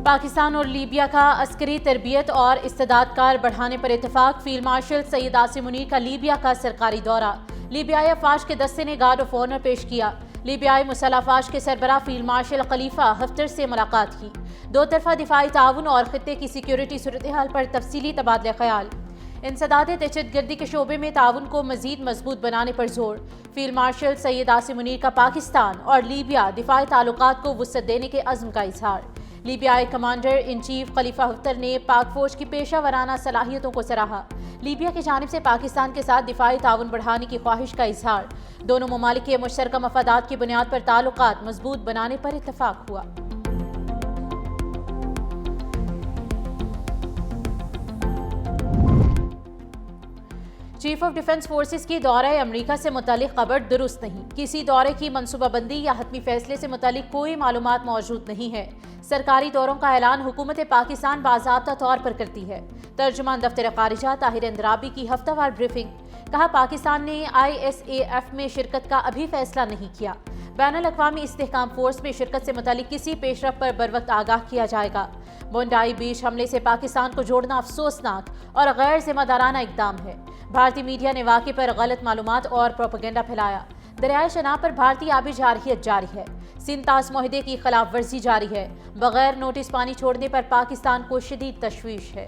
پاکستان اور لیبیا کا عسکری تربیت اور استعداد کار بڑھانے پر اتفاق۔ فیلڈ مارشل سید عاصم منیر کا لیبیا کا سرکاری دورہ۔ لیبیائی افواج کے دستے نے گارڈ آف آنر پیش کیا۔ لیبیائی مسلح افواج کے سربراہ فیلڈ مارشل خلیفہ حفتر سے ملاقات کی۔ دو طرفہ دفاعی تعاون اور خطے کی سیکیورٹی صورتحال پر تفصیلی تبادلہ خیال۔ انسداد دہشت گردی کے شعبے میں تعاون کو مزید مضبوط بنانے پر زور۔ فیلڈ مارشل سید عاصم منیر کا پاکستان اور لیبیا دفاعی تعلقات کو وسعت دینے کے عزم کا اظہار۔ لیبیائی commander in chief Khalifa Haftar نے پاک فوج کی پیشہ ورانہ صلاحیتوں کو سراہا۔ لیبیا کی جانب سے پاکستان کے ساتھ دفاعی تعاون بڑھانے کی خواہش کا اظہار۔ دونوں ممالک کے مشترکہ مفادات کی بنیاد پر تعلقات مضبوط بنانے پر اتفاق ہوا۔ چیف آف ڈیفنس فورسز کی دورہ امریکہ سے متعلق خبر درست نہیں۔ کسی دورے کی منصوبہ بندی یا حتمی فیصلے سے متعلق کوئی معلومات موجود نہیں ہے۔ سرکاری دوروں کا اعلان حکومت پاکستان باضابطہ طور پر کرتی ہے۔ ترجمان دفتر خارجہ طاہر اندرابی کی ہفتہ وار بریفنگ۔ کہا پاکستان نے ISAF میں شرکت کا ابھی فیصلہ نہیں کیا۔ بین الاقوامی استحکام فورس میں شرکت سے متعلق کسی پیش رفت پر بروقت آگاہ کیا جائے گا۔ بونڈائی بیچ حملے سے پاکستان کو جوڑنا افسوسناک اور غیر ذمہ دارانہ اقدام ہے۔ بھارتی میڈیا نے واقعے پر غلط معلومات اور پروپیگنڈا پھیلایا۔ دریائے شناب پر بھارتی آبی جارحیت جاری ہے۔ سنتاس معاہدے کی خلاف ورزی جاری ہے۔ بغیر نوٹس پانی چھوڑنے پر پاکستان کو شدید تشویش ہے۔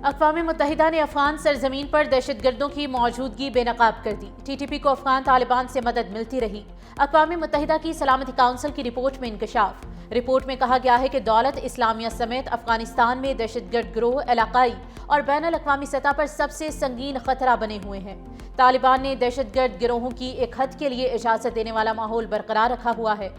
اقوام متحدہ نے افغان سرزمین پر دہشت گردوں کی موجودگی بے نقاب کر دی۔ TTP کو افغان طالبان سے مدد ملتی رہی۔ اقوام متحدہ کی سلامتی کونسل کی رپورٹ میں انکشاف۔ رپورٹ میں کہا گیا ہے کہ دولت اسلامیہ سمیت افغانستان میں دہشت گرد گروہ علاقائی اور بین الاقوامی سطح پر سب سے سنگین خطرہ بنے ہوئے ہیں۔ طالبان نے دہشت گرد گروہوں کی ایک حد کے لیے اجازت دینے والا ماحول برقرار رکھا ہوا ہے۔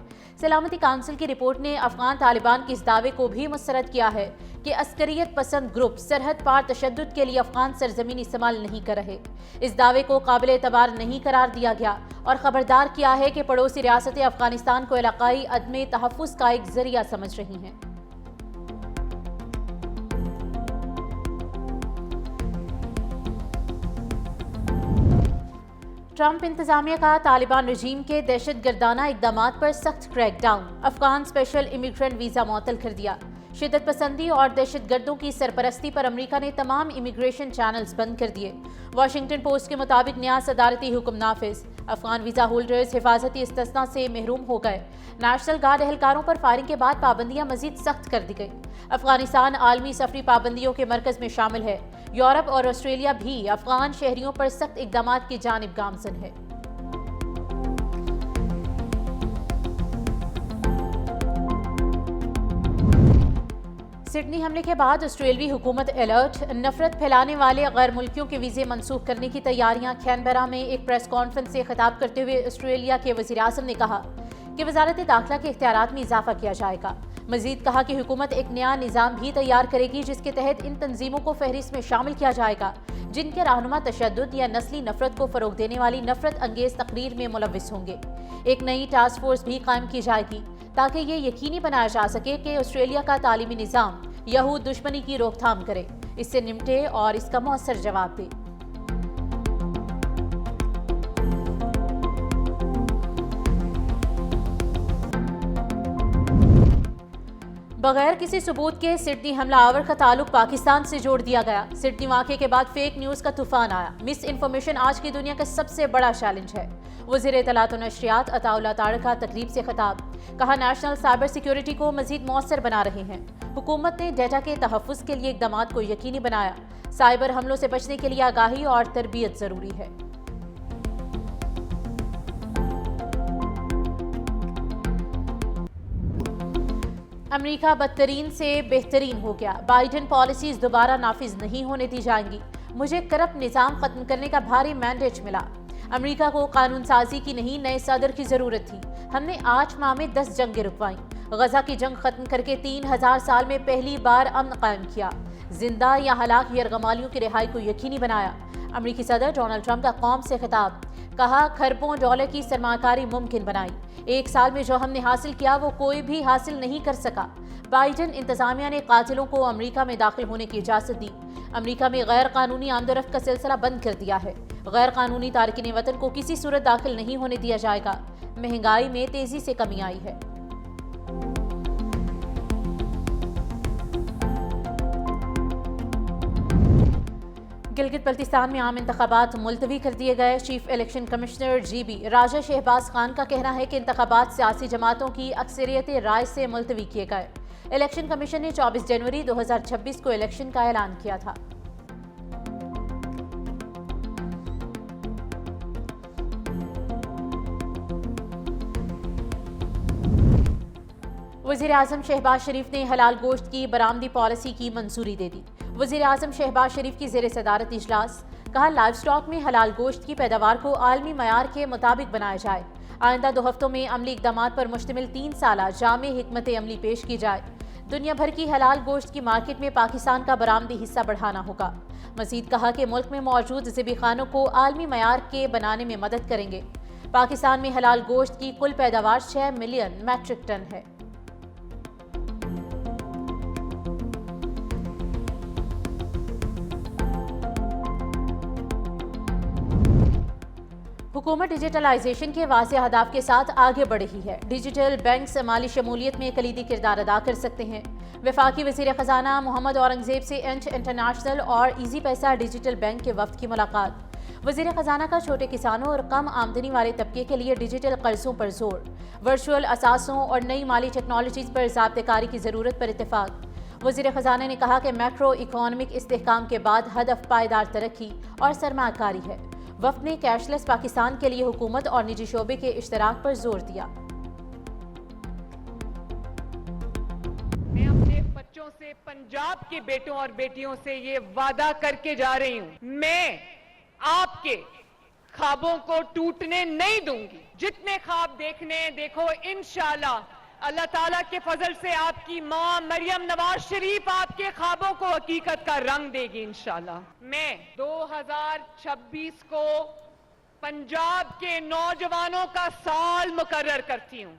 سلامتی کونسل کی رپورٹ نے افغان طالبان کے اس دعوے کو بھی مسترد کیا ہے کہ عسکریت پسند گروپ سرحد پار تشدد کے لیے افغان سرزمین استعمال نہیں کر رہے۔ اس دعوے کو قابل اعتبار نہیں قرار دیا گیا اور خبردار کیا ہے کہ پڑوسی ریاستیں افغانستان کو علاقائی عدم تحفظ کا ایک ذریعہ سمجھ رہی ہیں۔ ٹرمپ انتظامیہ کا طالبان رجیم کے دہشت گردانہ اقدامات پر سخت crack down. Afghan special immigrant visa معطل کر دیا۔ شدت پسندی اور دہشت گردوں کی سرپرستی پر امریکہ نے تمام امیگریشن چینلز بند کر دیے۔ واشنگٹن پوسٹ کے مطابق نیا صدارتی حکم نافذ۔ افغان ویزا ہولڈرز حفاظتی استثناء سے محروم ہو گئے۔ نیشنل گارڈ اہلکاروں پر فائرنگ کے بعد پابندیاں مزید سخت کر دی گئیں۔ افغانستان عالمی سفری پابندیوں کے مرکز میں شامل ہے۔ یورپ اور آسٹریلیا بھی افغان شہریوں پر سخت اقدامات کی جانب گامزن ہے۔ سڈنی حملے کے بعد آسٹریلوی حکومت الرٹ۔ نفرت پھیلانے والے غیر ملکیوں کے ویزے منسوخ کرنے کی تیاریاں۔ کینبرا میں ایک پریس کانفرنس سے خطاب کرتے ہوئے آسٹریلیا کے وزیر اعظم نے کہا کہ وزارت داخلہ کے اختیارات میں اضافہ کیا جائے گا۔ مزید کہا کہ حکومت ایک نیا نظام بھی تیار کرے گی جس کے تحت ان تنظیموں کو فہرست میں شامل کیا جائے گا جن کے رہنما تشدد یا نسلی نفرت کو فروغ دینے والی نفرت انگیز تقریر میں ملوث ہوں گے۔ ایک نئی ٹاسک فورس بھی قائم کی جائے گی تاکہ یہ یقینی بنایا جا سکے کہ آسٹریلیا کا تعلیمی نظام یہود دشمنی کی روک تھام کرے، اس سے نمٹے اور اس کا مؤثر جواب دے۔ بغیر کسی ثبوت کے سڈنی حملہ آور کا تعلق پاکستان سے جوڑ دیا گیا۔ سڈنی واقعے کے بعد فیک نیوز کا طوفان آیا۔ مس انفارمیشن آج کی دنیا کا سب سے بڑا چیلنج ہے۔ وزیر اطلاعات و نشریات عطا اللہ تارکا تقریب سے خطاب۔ کہا نیشنل سائبر سیکیورٹی کو مزید مؤثر بنا رہے ہیں۔ حکومت نے ڈیٹا کے تحفظ کے لیے اقدامات کو یقینی بنایا۔ سائبر حملوں سے بچنے کے لیے آگاہی اور تربیت ضروری ہے۔ امریکہ بدترین سے بہترین ہو گیا۔ بائیڈن پالیسیز دوبارہ نافذ نہیں ہونے دی جائیں گی۔ مجھے کرپٹ نظام ختم کرنے کا بھاری مینڈیٹ ملا۔ امریکہ کو قانون سازی کی نہیں نئے صدر کی ضرورت تھی۔ ہم نے 8 ماہ میں 10 جنگیں رکوائیں۔ غزہ کی جنگ ختم کر کے 3000 سال میں پہلی بار امن قائم کیا۔ زندہ یا ہلاک یرغمالیوں کی رہائی کو یقینی بنایا۔ امریکی صدر ڈونلڈ ٹرمپ کا قوم سے خطاب۔ کہا کھربوں ڈالر کی سرمایہ کاری ممکن بنائی۔ 1 سال میں جو ہم نے حاصل کیا وہ کوئی بھی حاصل نہیں کر سکا۔ بائیڈن انتظامیہ نے قاتلوں کو امریکہ میں داخل ہونے کی اجازت دی۔ امریکہ میں غیر قانونی آمد و رفت کا سلسلہ بند کر دیا ہے۔ غیر قانونی تارکین وطن کو کسی صورت داخل نہیں ہونے دیا جائے گا۔ مہنگائی میں تیزی سے کمی آئی ہے۔ گلگت بلتستان میں عام انتخابات ملتوی کر دیے گئے۔ چیف الیکشن کمشنر GB راجہ شہباز خان کا کہنا ہے کہ انتخابات سیاسی جماعتوں کی اکثریت رائے سے ملتوی کیے گئے۔ الیکشن کمیشن نے 24 جنوری 2026 کو الیکشن کا اعلان کیا تھا۔ وزیر اعظم شہباز شریف نے حلال گوشت کی برآمدی پالیسی کی منظوری دے دی۔ وزیر اعظم شہباز شریف کی زیر صدارت اجلاس، کہا لائف سٹاک میں حلال گوشت کی پیداوار کو عالمی معیار کے مطابق بنایا جائے۔ آئندہ 2 ہفتوں میں عملی اقدامات پر مشتمل 3 سالہ جامع حکمت عملی پیش کی جائے۔ دنیا بھر کی حلال گوشت کی مارکیٹ میں پاکستان کا برآمدی حصہ بڑھانا ہوگا۔ مزید کہا کہ ملک میں موجود ذبح خانوں کو عالمی معیار کے بنانے میں مدد کریں گے۔ پاکستان میں حلال گوشت کی کل پیداوار 6 ملین میٹرک ٹن ہے۔ حکومت ڈیجیٹلائزیشن کے واضح اہداف کے ساتھ آگے بڑھ رہی ہے۔ ڈیجیٹل بینکس مالی شمولیت میں کلیدی کردار ادا کر سکتے ہیں۔ وفاقی وزیر خزانہ محمد اورنگزیب سے انٹرنیشنل اور ایزی پیسہ ڈیجیٹل بینک کے وفد کی ملاقات۔ وزیر خزانہ کا چھوٹے کسانوں اور کم آمدنی والے طبقے کے لیے ڈیجیٹل قرضوں پر زور، ورچوئل اثاثوں اور نئی مالی ٹیکنالوجیز پر ضابطہ کاری کی ضرورت پر اتفاق۔ وزیر خزانہ نے کہا کہ میکرو اکنامک استحکام کے بعد ہدف پائیدار ترقی اور سرمایہ کاری ہے۔ وفد نے کیش لیس پاکستان کے لیے حکومت اور نجی شعبے کے اشتراک پر زور دیا۔ میں اپنے بچوں سے، پنجاب کے بیٹوں اور بیٹیوں سے یہ وعدہ کر کے جا رہی ہوں، میں آپ کے خوابوں کو ٹوٹنے نہیں دوں گی۔ جتنے خواب دیکھنے دیکھو، انشاءاللہ اللہ تعالیٰ کے فضل سے آپ کی ماں مریم نواز شریف آپ کے خوابوں کو حقیقت کا رنگ دے گی انشاءاللہ۔ میں 2026 کو پنجاب کے نوجوانوں کا سال مقرر کرتی ہوں۔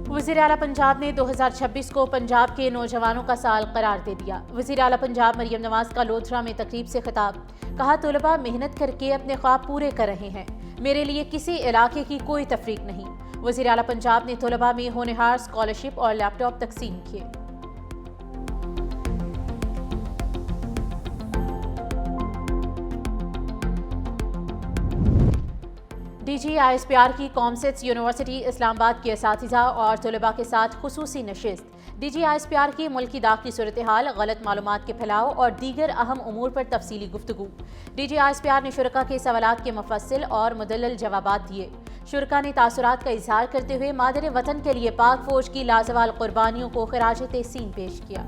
وزیر اعلیٰ پنجاب نے 2026 کو پنجاب کے نوجوانوں کا سال قرار دے دیا۔ وزیر اعلیٰ پنجاب مریم نواز کا لودھرا میں تقریب سے خطاب، کہا طلباء محنت کر کے اپنے خواب پورے کر رہے ہیں، میرے لیے کسی علاقے کی کوئی تفریق نہیں۔ وزیر اعلیٰ پنجاب نے طلباء میں ہونہار اسکالرشپ اور لیپ ٹاپ تقسیم کیے۔ DGISPR کی کامسٹس یونیورسٹی اسلام آباد کے اساتذہ اور طلباء کے ساتھ خصوصی نشست۔ DGISPR کی ملکی داخلی صورتحال، غلط معلومات کے پھیلاؤ اور دیگر اہم امور پر تفصیلی گفتگو۔ DGISPR نے شرکاء کے سوالات کے مفصل اور مدلل جوابات دیے۔ شرکاء نے تاثرات کا اظہار کرتے ہوئے مادر وطن کے لیے پاک فوج کی لازوال قربانیوں کو خراج تحسین پیش کیا۔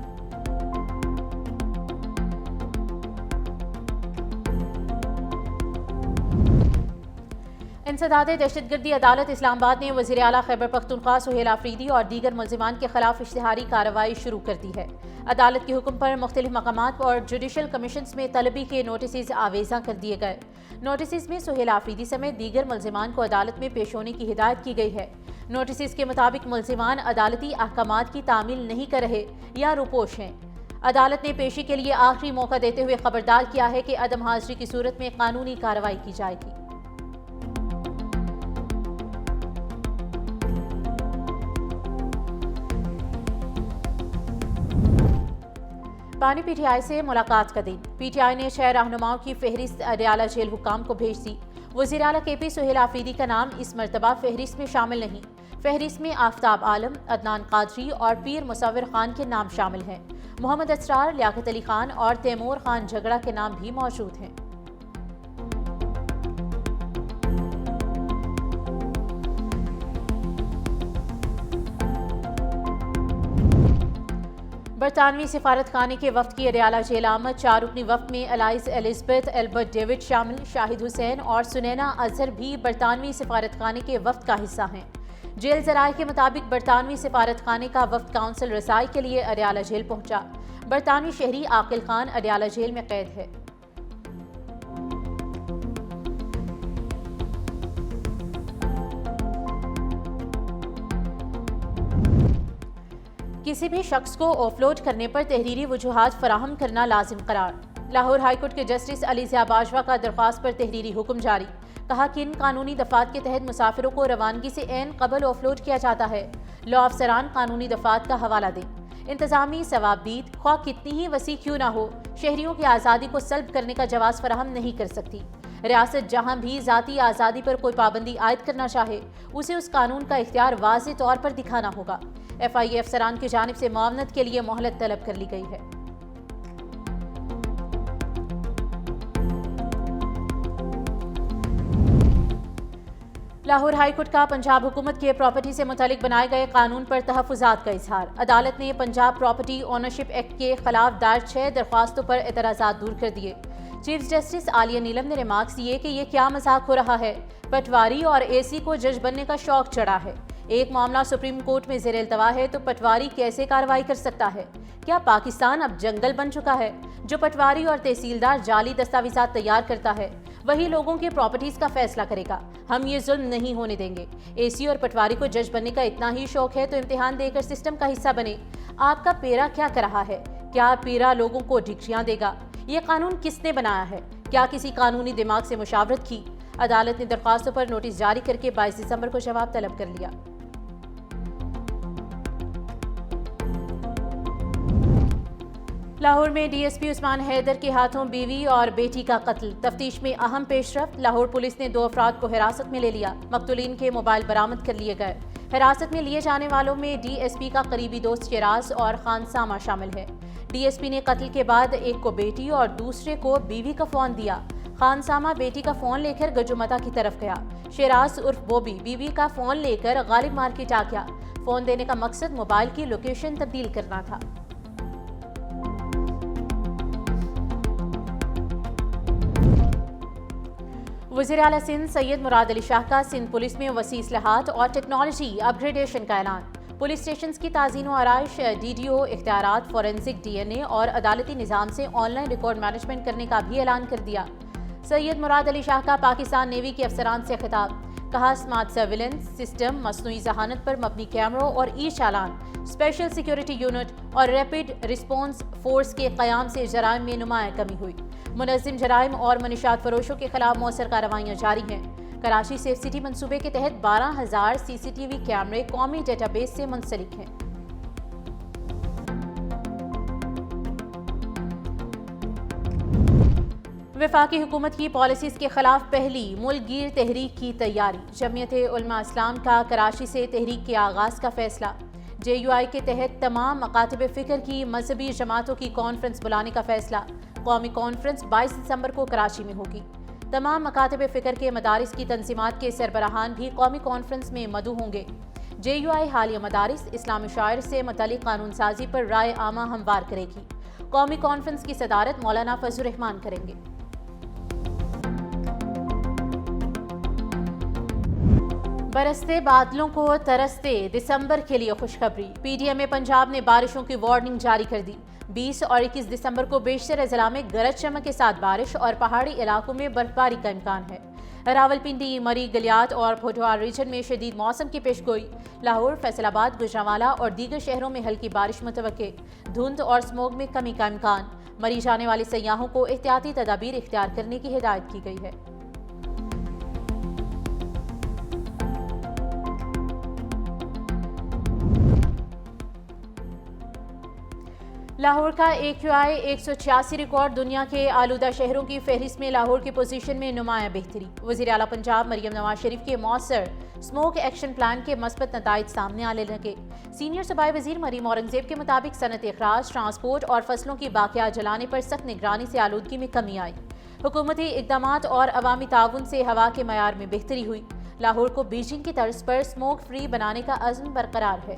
انسداد دہشت گردی عدالت اسلام آباد نے وزیر اعلیٰ خیبر پختونخوا سہیل آفریدی اور دیگر ملزمان کے خلاف اشتہاری کارروائی شروع کر دی ہے۔ عدالت کے حکم پر مختلف مقامات اور جوڈیشل کمیشنز میں طلبی کے نوٹسز آویزاں کر دیے گئے۔ نوٹسز میں سہیل آفریدی سمیت دیگر ملزمان کو عدالت میں پیش ہونے کی ہدایت کی گئی ہے۔ نوٹسز کے مطابق ملزمان عدالتی احکامات کی تعمیل نہیں کر رہے یا روپوش ہیں۔ عدالت نے پیشی کے لیے آخری موقع دیتے ہوئے خبردار کیا ہے کہ عدم حاضری کی صورت میں قانونی کارروائی کی جائے گی۔ بانی PTI سے ملاقات کا دن۔ PTI نے 6 رہنماؤں کی فہرست اڈیالہ جیل حکام کو بھیج دی۔ وزیر اعلیٰ KP سہیل آفریدی کا نام اس مرتبہ فہرست میں شامل نہیں۔ فہرست میں آفتاب عالم، عدنان قادری اور پیر مصور خان کے نام شامل ہیں۔ محمد اسرار، لیاقت علی خان اور تیمور خان جھگڑا کے نام بھی موجود ہیں۔ برطانوی سفارت خانے کے وفد کی اڈیالہ جیل آمد۔ 4 رکنی وفد میں الائز الزبتھ ایلبرٹ ڈیوڈ شامل، شاہد حسین اور سنینا اظہر بھی برطانوی سفارت خانے کے وفد کا حصہ ہیں۔ جیل ذرائع کے مطابق برطانوی سفارت خانے کا وفد کونسل رسائی کے لیے اڈیالہ جیل پہنچا۔ برطانوی شہری عاقل خان اڈیالہ جیل میں قید ہے۔ کسی بھی شخص کو آف لوڈ کرنے پر تحریری وجوہات فراہم کرنا لازم قرار۔ لاہور ہائی کورٹ کے جسٹس علی ضیاء باجوہ کا درخواست پر تحریری حکم جاری۔ کہا کہ ان قانونی دفعات کے تحت مسافروں کو روانگی سے عین قبل آف لوڈ کیا جاتا ہے۔ لاء افسران قانونی دفعات کا حوالہ دیں۔ انتظامی ثوابدید خواہ کتنی ہی وسیع کیوں نہ ہو، شہریوں کی آزادی کو سلب کرنے کا جواز فراہم نہیں کر سکتی۔ ریاست جہاں بھی ذاتی آزادی پر کوئی پابندی عائد کرنا چاہے، اسے اس قانون کا اختیار واضح طور پر دکھانا ہوگا۔ FIA افسران کی جانب سے معاونت کے لیے مہلت طلب کر لی گئی ہے۔ لاہور ہائی کورٹ کا پنجاب حکومت کے پراپرٹی سے متعلق بنائے گئے قانون پر تحفظات کا اظہار۔ عدالت نے پنجاب پراپرٹی اونرشپ ایکٹ کے خلاف دائر 6 درخواستوں پر اعتراضات دور کر دیے۔ چیف جسٹس عالیہ نیلم نے ریمارکس دیے کہ یہ کیا مذاق ہو رہا ہے، پٹواری اور AC کو جج بننے کا شوق چڑھا ہے۔ ایک معاملہ سپریم کورٹ میں زیر التوا ہے تو پٹواری کیسے کارروائی کر سکتا ہے؟ کیا پاکستان اب جنگل بن چکا ہے؟ جو پٹواری اور تحصیلدار جعلی دستاویزات تیار کرتا ہے، وہی لوگوں کی پراپرٹیز کا فیصلہ کرے گا۔ ہم یہ ظلم نہیں ہونے دیں گے۔ AC اور پٹواری کو جج بننے کا اتنا ہی شوق ہے تو امتحان دے کر سسٹم کا حصہ بنے۔ آپ کا پیرا کیا کر رہا ہے؟ کیا پیرا لوگوں کو ڈگریاں دے گا؟ یہ قانون کس نے بنایا ہے؟ کیا کسی قانونی دماغ سے مشاورت کی؟ عدالت نے درخواستوں پر نوٹس جاری کر کے 22 دسمبر کو جواب طلب کر لیا۔ لاہور میں DSP عثمان حیدر کے ہاتھوں بیوی اور بیٹی کا قتل، تفتیش میں اہم پیش رفت۔ لاہور پولیس نے 2 افراد کو حراست میں لے لیا، مقتولین کے موبائل برآمد کر لیے گئے۔ حراست میں لیے جانے والوں میں DSP کا قریبی دوست شیراز اور خان سامہ شامل ہے۔ DSP نے قتل کے بعد ایک کو بیٹی اور دوسرے کو بیوی کا فون دیا۔ خان سامہ بیٹی کا فون لے کر گجومتا کی طرف گیا۔ شیراز عرف بوبی بیوی کا فون لے کر غالب مارکیٹ آ گیا۔ فون دینے کا مقصد موبائل کی لوکیشن تبدیل کرنا تھا۔ وزیر اعلیٰ سندھ سید مراد علی شاہ کا سندھ پولیس میں وسیع اصلاحات اور ٹیکنالوجی اپ گریڈیشن کا اعلان۔ پولیس اسٹیشنز کی تعزین و آرائش، DDO اختیارات، فورینسک DNA اور عدالتی نظام سے آن لائن ریکارڈ مینجمنٹ کرنے کا بھی اعلان کر دیا۔ سید مراد علی شاہ کا پاکستان نیوی کے افسران سے خطاب۔ کہا اسمارٹ سرویلنس سسٹم، مصنوعی ذہانت پر مبنی کیمروں اور چالان، اسپیشل سیکیورٹی یونٹ اور ریپڈ رسپانس فورس کے قیام سے جرائم میں نمایاں کمی ہوئی۔ منظم جرائم اور منشیات فروشوں کے خلاف مؤثر کارروائیاں جاری ہیں۔ کراچی سیف سٹی منصوبے کے تحت 12,000 CCTV کیمرے قومی ڈیٹا بیس سے منسلک ہیں۔ وفاقی حکومت کی پالیسیز کے خلاف پہلی ملک گیر تحریک کی تیاری۔ جمعیت علماء اسلام کا کراچی سے تحریک کے آغاز کا فیصلہ۔ JUI کے تحت تمام مکاتب فکر کی مذہبی جماعتوں کی کانفرنس بلانے کا فیصلہ۔ قومی کانفرنس 22 دسمبر کو کراچی میں ہوگی۔ تمام مکاتب فکر کے مدارس کی تنظیمات کے سربراہان بھی قومی کانفرنس میں مدعو ہوں گے۔ JUI حالیہ مدارس اسلامی شاعر سے متعلق قانون سازی پر رائے عامہ ہموار کرے گی۔ قومی کانفرنس کی صدارت مولانا فضل الرحمان کریں گے۔ برستے بادلوں کو ترستے دسمبر کے لیے خوشخبری۔ PDM پنجاب نے بارشوں کی وارننگ جاری کر دی۔ 20 اور 21 دسمبر کو بیشتر اضلاع میں گرج چمک کے ساتھ بارش اور پہاڑی علاقوں میں برفباری کا امکان ہے۔ راولپنڈی، مری، گلیات اور پھوٹوار ریجن میں شدید موسم کی پیشگوئی۔ لاہور، فیصل آباد، گوجرانوالہ اور دیگر شہروں میں ہلکی بارش متوقع۔ دھند اور سموگ میں کمی کا امکان۔ مری جانے والے سیاحوں کو احتیاطی تدابیر اختیار کرنے کی ہدایت کی گئی ہے۔ لاہور کا AQI 186 ریکارڈ، دنیا کے آلودہ شہروں کی فہرست میں لاہور کی پوزیشن میں نمایاں بہتری۔ وزیر اعلیٰ پنجاب مریم نواز شریف کے مؤثر اسموک ایکشن پلان کے مثبت نتائج سامنے آنے لگے۔ سینئر صوبائی وزیر مریم اورنگزیب کے مطابق صنعت اخراج، ٹرانسپورٹ اور فصلوں کی باقیات جلانے پر سخت نگرانی سے آلودگی میں کمی آئی۔ حکومتی اقدامات اور عوامی تعاون سے ہوا کے معیار میں بہتری ہوئی۔ لاہور کو بیجنگ کی طرز پر اسموک فری بنانے کا عزم برقرار ہے۔